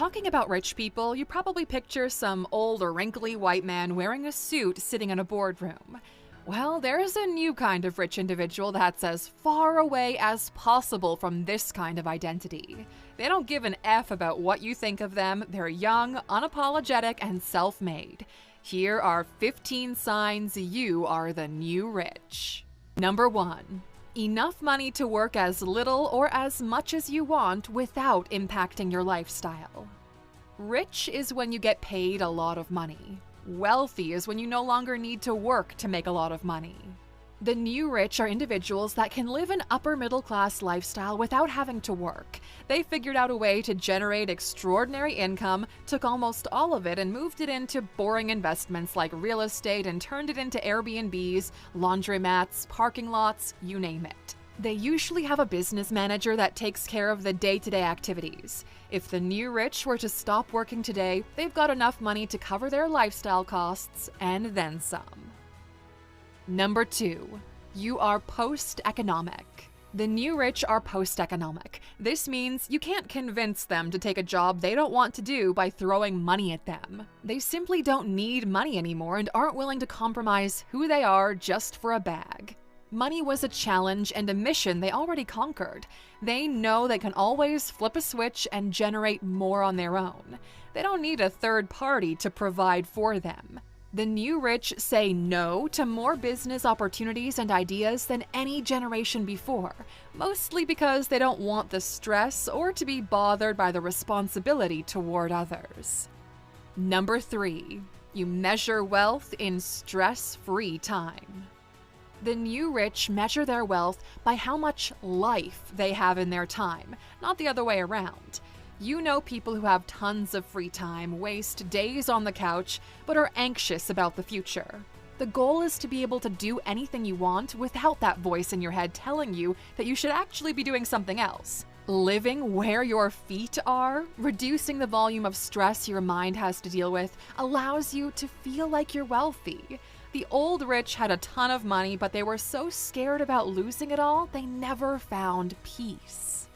Talking about rich people, you probably picture some old or wrinkly white man wearing a suit sitting in a boardroom. Well, there's a new kind of rich individual that's as far away as possible from this kind of identity. They don't give an F about what you think of them. They're young, unapologetic, and self-made. Here are 15 signs you are the new rich. Number 1. Enough money to work as little or as much as you want without impacting your lifestyle. Rich is when you get paid a lot of money. Wealthy is when you no longer need to work to make a lot of money. The new rich are individuals that can live an upper middle class lifestyle without having to work. They figured out a way to generate extraordinary income, took almost all of it and moved it into boring investments like real estate and turned it into Airbnbs, laundromats, parking lots, you name it. They usually have a business manager that takes care of the day-to-day activities. If the new rich were to stop working today, they've got enough money to cover their lifestyle costs and then some. Number 2. You are post-economic. The new rich are post-economic. This means you can't convince them to take a job they don't want to do by throwing money at them. They simply don't need money anymore and aren't willing to compromise who they are just for a bag. Money was a challenge and a mission they already conquered. They know they can always flip a switch and generate more on their own. They don't need a third party to provide for them. The new rich say no to more business opportunities and ideas than any generation before, mostly because they don't want the stress or to be bothered by the responsibility toward others. Number 3. You measure wealth in stress-free time. The new rich measure their wealth by how much life they have in their time, not the other way around. You know people who have tons of free time, waste days on the couch, but are anxious about the future. The goal is to be able to do anything you want without that voice in your head telling you that you should actually be doing something else. Living where your feet are, reducing the volume of stress your mind has to deal with, allows you to feel like you're wealthy. The old rich had a ton of money, but they were so scared about losing it all, they never found peace.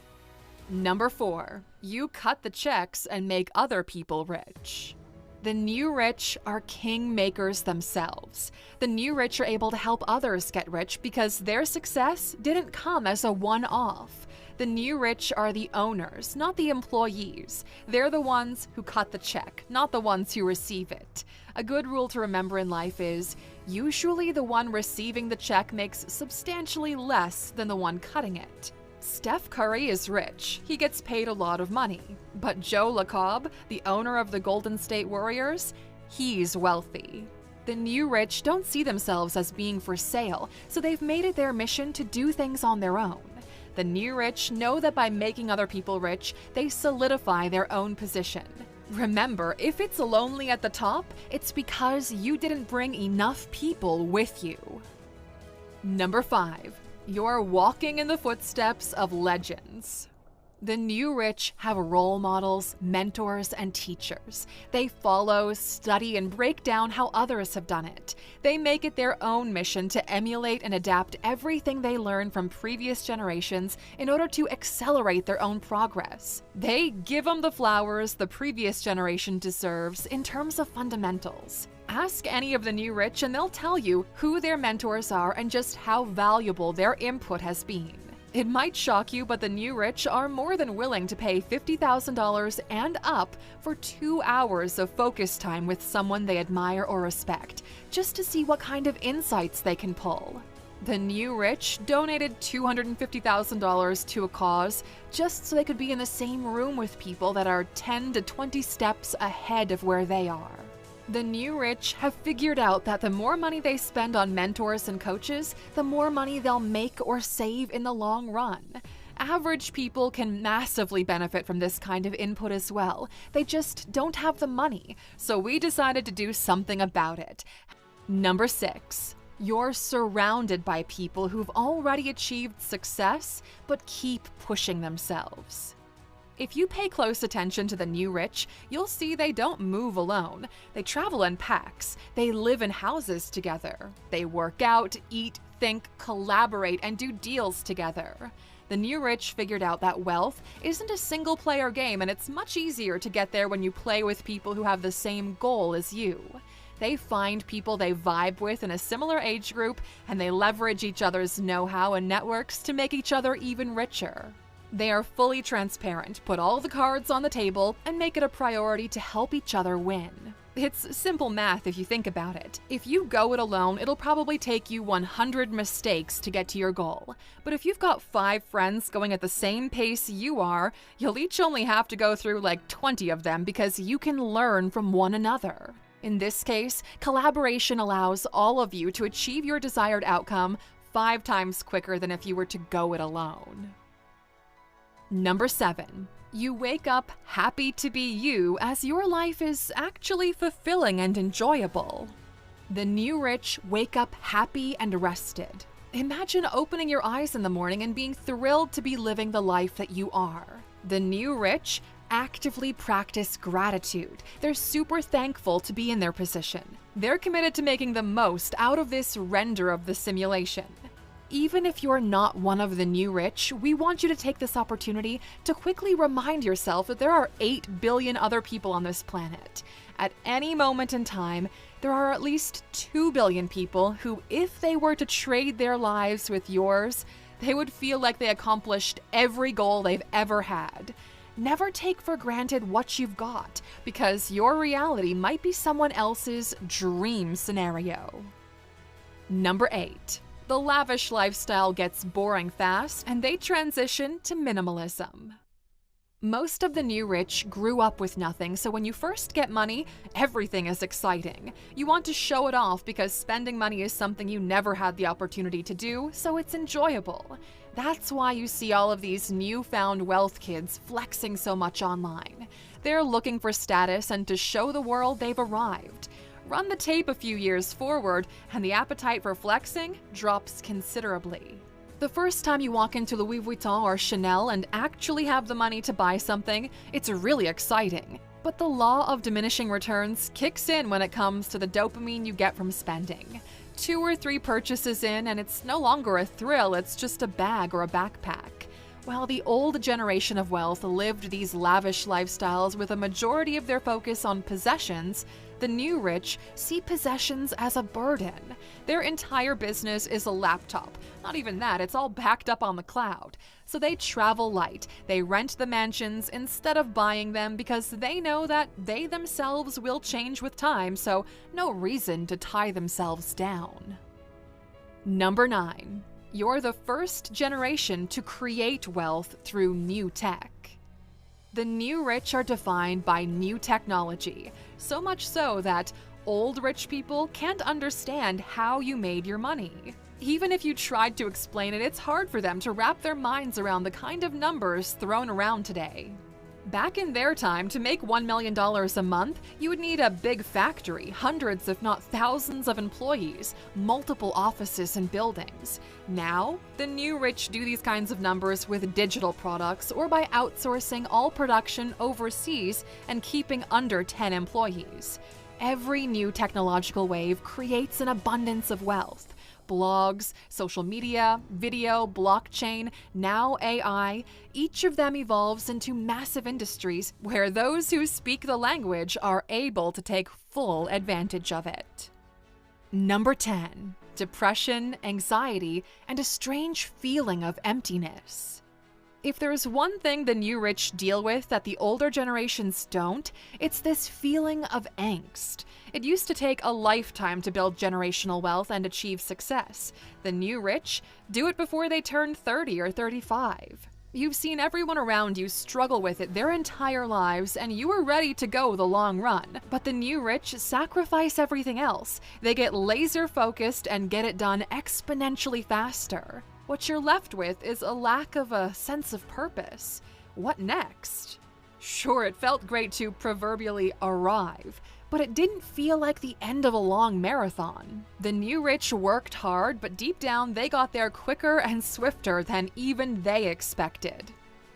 Number 4. You cut the checks and make other people rich. The new rich are king makers themselves. The new rich are able to help others get rich because their success didn't come as a one-off. The new rich are the owners, not the employees. They're the ones who cut the check, not the ones who receive it. A good rule to remember in life is, usually the one receiving the check makes substantially less than the one cutting it. Steph Curry is rich. He gets paid a lot of money. But Joe LaCob, the owner of the Golden State Warriors, he's wealthy. The new rich don't see themselves as being for sale, so they've made it their mission to do things on their own. The new rich know that by making other people rich, they solidify their own position. Remember, if it's lonely at the top, it's because you didn't bring enough people with you. Number 5. You're walking in the footsteps of legends. The new rich have role models, mentors, and teachers. They follow, study, and break down how others have done it. They make it their own mission to emulate and adapt everything they learn from previous generations in order to accelerate their own progress. They give them the flowers the previous generation deserves in terms of fundamentals. Ask any of the new rich and they'll tell you who their mentors are and just how valuable their input has been. It might shock you, but the new rich are more than willing to pay $50,000 and up for 2 hours of focus time with someone they admire or respect, just to see what kind of insights they can pull. The new rich donated $250,000 to a cause just so they could be in the same room with people that are 10 to 20 steps ahead of where they are. The new rich have figured out that the more money they spend on mentors and coaches, the more money they'll make or save in the long run. Average people can massively benefit from this kind of input as well. They just don't have the money, so we decided to do something about it. Number 6. You're surrounded by people who've already achieved success, but keep pushing themselves. If you pay close attention to the new rich, you'll see they don't move alone. They travel in packs. They live in houses together. They work out, eat, think, collaborate, and do deals together. The new rich figured out that wealth isn't a single-player game, and it's much easier to get there when you play with people who have the same goal as you. They find people they vibe with in a similar age group, and they leverage each other's know-how and networks to make each other even richer. They are fully transparent, put all the cards on the table, and make it a priority to help each other win. It's simple math if you think about it. If you go it alone, it'll probably take you 100 mistakes to get to your goal. But if you've got 5 friends going at the same pace you are, you'll each only have to go through like 20 of them because you can learn from one another. In this case, collaboration allows all of you to achieve your desired outcome 5 times quicker than if you were to go it alone. Number 7. You wake up happy to be you as your life is actually fulfilling and enjoyable. The new rich wake up happy and rested. Imagine opening your eyes in the morning and being thrilled to be living the life that you are. The new rich actively practice gratitude. They're super thankful to be in their position. They're committed to making the most out of this render of the simulation. Even if you're not one of the new rich, we want you to take this opportunity to quickly remind yourself that there are 8 billion other people on this planet. At any moment in time, there are at least 2 billion people who, if they were to trade their lives with yours, they would feel like they accomplished every goal they've ever had. Never take for granted what you've got, because your reality might be someone else's dream scenario. Number 8. The lavish lifestyle gets boring fast, and they transition to minimalism. Most of the new rich grew up with nothing, so when you first get money, everything is exciting. You want to show it off because spending money is something you never had the opportunity to do, so it's enjoyable. That's why you see all of these newfound wealth kids flexing so much online. They're looking for status and to show the world they've arrived. Run the tape a few years forward, and the appetite for flexing drops considerably. The first time you walk into Louis Vuitton or Chanel and actually have the money to buy something, it's really exciting. But the law of diminishing returns kicks in when it comes to the dopamine you get from spending. 2 or 3 purchases in, and it's no longer a thrill, it's just a bag or a backpack. While the old generation of wealth lived these lavish lifestyles with a majority of their focus on possessions, the new rich see possessions as a burden. Their entire business is a laptop. Not even that, it's all backed up on the cloud. So they travel light, they rent the mansions instead of buying them because they know that they themselves will change with time, so no reason to tie themselves down. Number 9. You're the first generation to create wealth through new tech. The new rich are defined by new technology, so much so that old rich people can't understand how you made your money. Even if you tried to explain it, it's hard for them to wrap their minds around the kind of numbers thrown around today. Back in their time, to make $1 million a month, you would need a big factory, hundreds if not thousands of employees, multiple offices and buildings. Now, the new rich do these kinds of numbers with digital products or by outsourcing all production overseas and keeping under 10 employees. Every new technological wave creates an abundance of wealth. Blogs, social media, video, blockchain, now AI, each of them evolves into massive industries where those who speak the language are able to take full advantage of it. Number 10. Depression, anxiety, and a strange feeling of emptiness. If there's one thing the new rich deal with that the older generations don't, it's this feeling of angst. It used to take a lifetime to build generational wealth and achieve success. The new rich do it before they turn 30 or 35. You've seen everyone around you struggle with it their entire lives, and you are ready to go the long run. But the new rich sacrifice everything else. They get laser focused and get it done exponentially faster. What you're left with is a lack of a sense of purpose. What next? Sure, it felt great to proverbially arrive, but it didn't feel like the end of a long marathon. The new rich worked hard, but deep down they got there quicker and swifter than even they expected.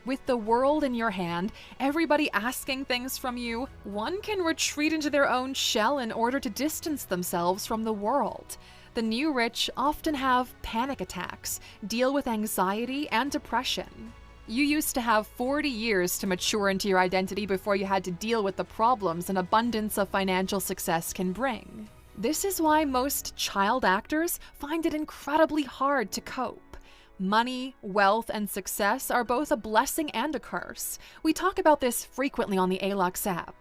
With the world in your hand, everybody asking things from you, one can retreat into their own shell in order to distance themselves from the world. The new rich often have panic attacks, deal with anxiety and depression. You used to have 40 years to mature into your identity before you had to deal with the problems an abundance of financial success can bring. This is why most child actors find it incredibly hard to cope. Money, wealth, and success are both a blessing and a curse. We talk about this frequently on the ALUX app.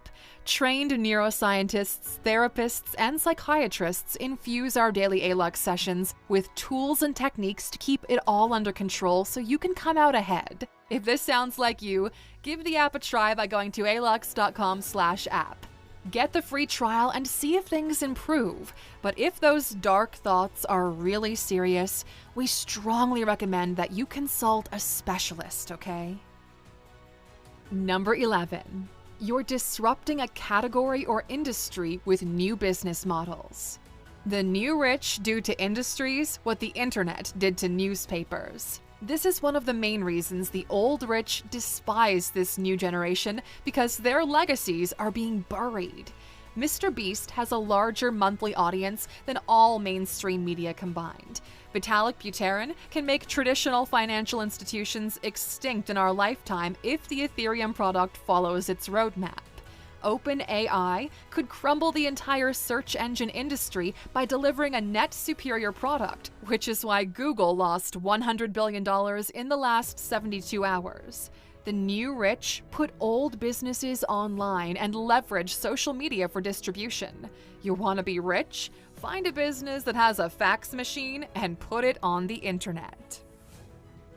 Trained neuroscientists, therapists, and psychiatrists infuse our daily ALUX sessions with tools and techniques to keep it all under control so you can come out ahead. If this sounds like you, give the app a try by going to alux.com/app. Get the free trial and see if things improve. But if those dark thoughts are really serious, we strongly recommend that you consult a specialist, okay? Number 11. You're disrupting a category or industry with new business models. The new rich do to industries what the internet did to newspapers. This is one of the main reasons the old rich despise this new generation, because their legacies are being buried. Mr. Beast has a larger monthly audience than all mainstream media combined. Vitalik Buterin can make traditional financial institutions extinct in our lifetime if the Ethereum product follows its roadmap. OpenAI could crumble the entire search engine industry by delivering a net superior product, which is why Google lost $100 billion in the last 72 hours. The new rich put old businesses online and leverage social media for distribution. You want to be rich? Find a business that has a fax machine and put it on the internet.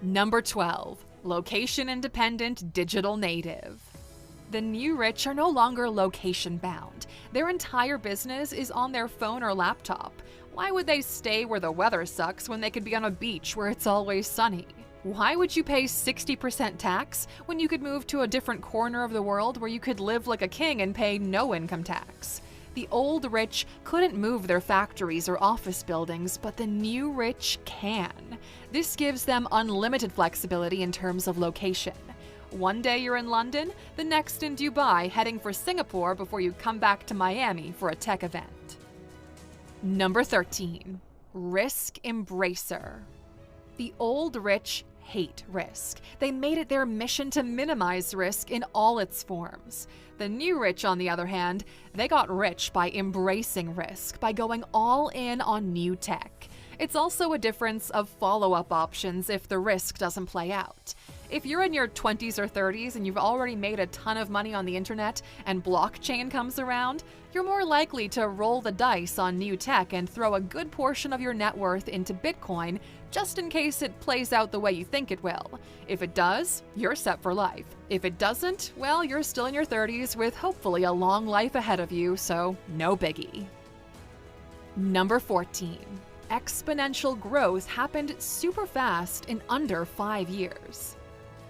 Number 12. Location-independent digital native. The new rich are no longer location-bound. Their entire business is on their phone or laptop. Why would they stay where the weather sucks when they could be on a beach where it's always sunny? Why would you pay 60% tax when you could move to a different corner of the world where you could live like a king and pay no income tax? The old rich couldn't move their factories or office buildings, but the new rich can. This gives them unlimited flexibility in terms of location. One day you're in London, the next in Dubai, heading for Singapore before you come back to Miami for a tech event. Number 13. Risk embracer. The old rich hate risk. They made it their mission to minimize risk in all its forms. The new rich, on the other hand, they got rich by embracing risk, by going all in on new tech. It's also a difference of follow-up options if the risk doesn't play out. If you're in your 20s or 30s and you've already made a ton of money on the internet and blockchain comes around, you're more likely to roll the dice on new tech and throw a good portion of your net worth into Bitcoin just in case it plays out the way you think it will. If it does, you're set for life. If it doesn't, well, you're still in your 30s with hopefully a long life ahead of you, so no biggie. Number 14. Exponential growth happened super fast in under 5 years.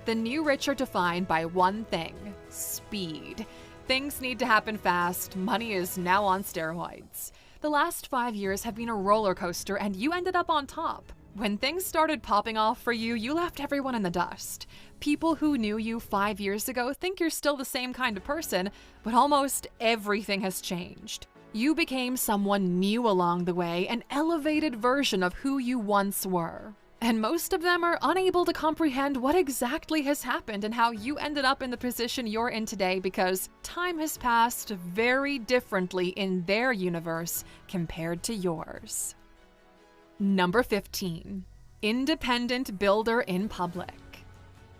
The new rich are defined by one thing: speed. Things need to happen fast. Money is now on steroids. The last 5 years have been a roller coaster, and you ended up on top. When things started popping off for you, you left everyone in the dust. People who knew you 5 years ago think you're still the same kind of person, but almost everything has changed. You became someone new along the way, an elevated version of who you once were. And most of them are unable to comprehend what exactly has happened and how you ended up in the position you're in today, because time has passed very differently in their universe compared to yours. Number 15. Independent builder in public.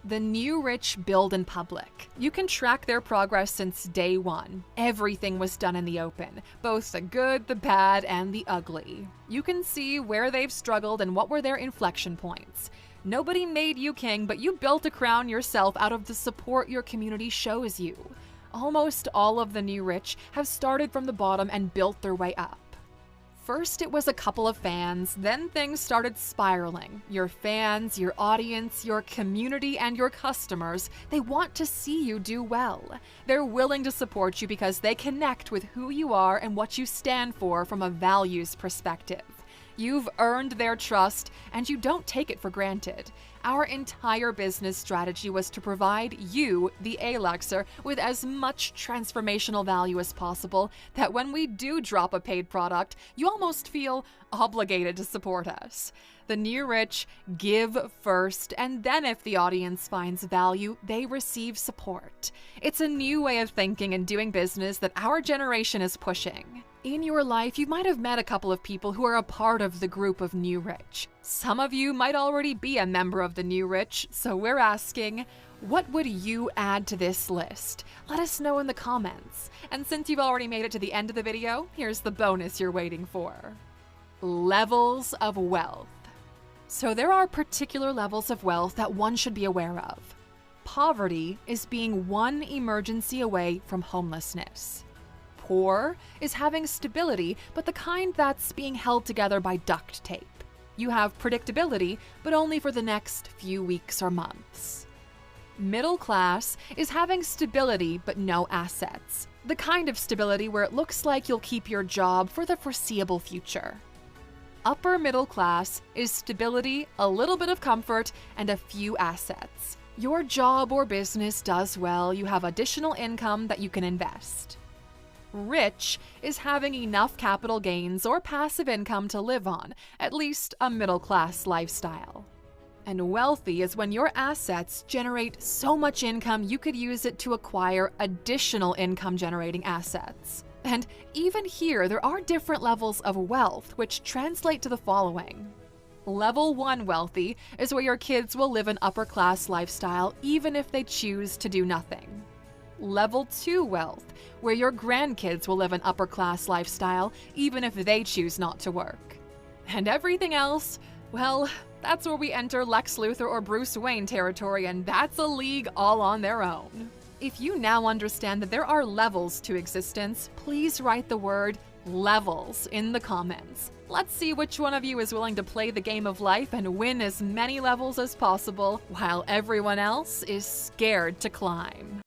The new rich build in public. You can track their progress since day one. Everything was done in the open, both the good, the bad, and the ugly. You can see where they've struggled and what were their inflection points. Nobody made you king, but you built a crown yourself out of the support your community shows you. Almost all of the new rich have started from the bottom and built their way up. First, it was a couple of fans, then things started spiraling. Your fans, your audience, your community, and your customers, they want to see you do well. They're willing to support you because they connect with who you are and what you stand for from a values perspective. You've earned their trust, and you don't take it for granted. Our entire business strategy was to provide you, the Alexer, with as much transformational value as possible that when we do drop a paid product, you almost feel obligated to support us. The new rich give first, and then if the audience finds value, they receive support. It's a new way of thinking and doing business that our generation is pushing. In your life, you might have met a couple of people who are a part of the group of New Rich. Some of you might already be a member of the New Rich, so we're asking, what would you add to this list? Let us know in the comments. And since you've already made it to the end of the video, here's the bonus you're waiting for. Levels of wealth. So there are particular levels of wealth that one should be aware of. Poverty is being one emergency away from homelessness. Poor is having stability, but the kind that's being held together by duct tape. You have predictability, but only for the next few weeks or months. Middle class is having stability, but no assets. The kind of stability where it looks like you'll keep your job for the foreseeable future. Upper middle class is stability, a little bit of comfort, and a few assets. Your job or business does well, you have additional income that you can invest. Rich is having enough capital gains or passive income to live on, at least a middle-class lifestyle. And wealthy is when your assets generate so much income you could use it to acquire additional income-generating assets. And even here, there are different levels of wealth, which translate to the following. Level 1 wealthy is where your kids will live an upper-class lifestyle even if they choose to do nothing. Level 2 wealth, where your grandkids will live an upper-class lifestyle even if they choose not to work. And everything else, well, that's where we enter Lex Luthor or Bruce Wayne territory, and that's a league all on their own. If you now understand that there are levels to existence, please write the word levels in the comments. Let's see which one of you is willing to play the game of life and win as many levels as possible, while everyone else is scared to climb.